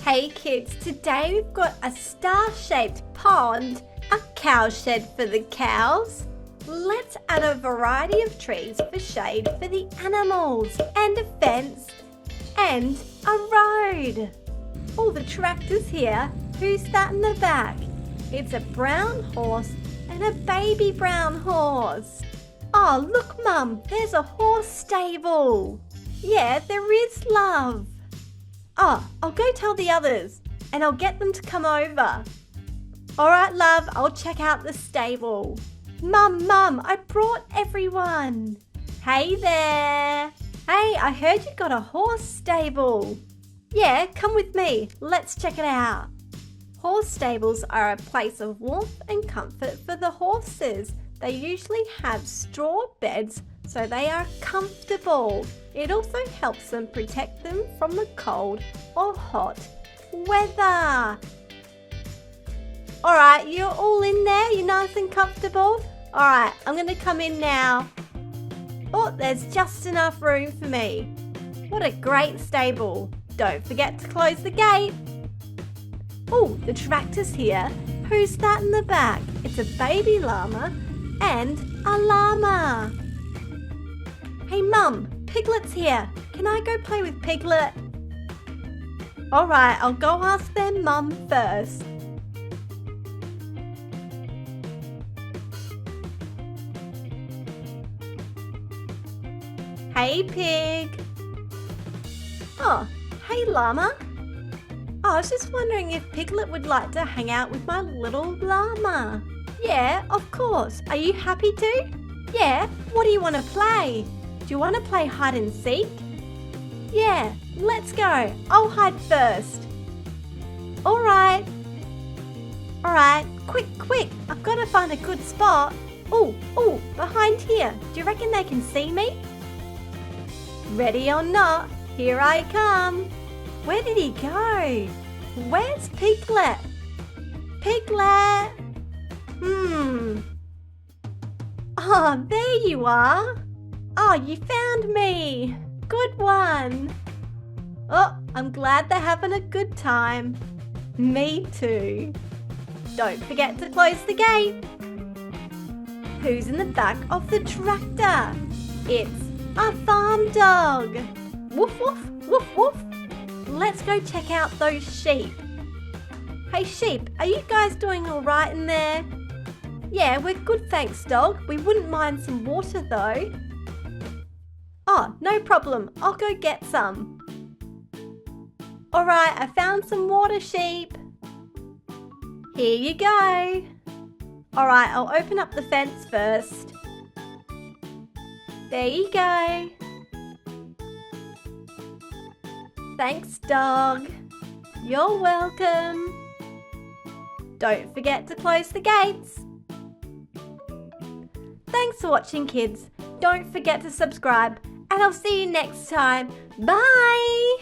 Hey kids, today we've got a star-shaped pond, a cow shed for the cows. Let's add a variety of trees for shade for the animals, and a fence, and a road. Oh, the tractor's here. Who's that in the back? It's a brown horse and a baby brown horse. Oh, look, Mum, there's a horse stable. Yeah, there is, love. Oh, I'll go tell the others and I'll get them to come over. All right, love, I'll check out the stable. Mum, I brought everyone. Hey there. Hey, I heard you got a horse stable. Yeah, come with me. Let's check it out. Horse stables are a place of warmth and comfort for the horses. They usually have straw beds so they are comfortable. It also helps them protect them from the cold or hot weather. All right, you're all in there? You're nice and comfortable? All right, I'm going to come in now. Oh, there's just enough room for me. What a great stable. Don't forget to close the gate. Oh, the tractor's here. Who's that in the back? It's a baby llama and a llama. Hey, Mum, Piglet's here. Can I go play with Piglet? All right, I'll go ask their mum first. Hey, Pig. Oh, hey, Llama. Oh, I was just wondering if Piglet would like to hang out with my little llama. Yeah, of course. Are you happy to? Yeah, what do you want to play? Do you want to play hide and seek? Yeah, let's go. I'll hide first. All right, quick. I've got to find a good spot. Oh, behind here. Do you reckon they can see me? Ready or not, here I come. Where did he go? Where's Piglet? Piglet! Oh, there you are. Oh, you found me. Good one. Oh, I'm glad they're having a good time. Me too. Don't forget to close the gate. Who's in the back of the tractor? It's a farm dog. Woof, woof, woof, woof. Let's go check out those sheep. Hey sheep, are you guys doing all right in there? Yeah, we're good, thanks, dog. We wouldn't mind some water though. Oh, no problem. I'll go get some. All right, I found some water, sheep. Here you go. All right, I'll open up the fence first. There you go. Thanks, dog. You're welcome. Don't forget to close the gates. Thanks for watching, kids. Don't forget to subscribe, and I'll see you next time. Bye!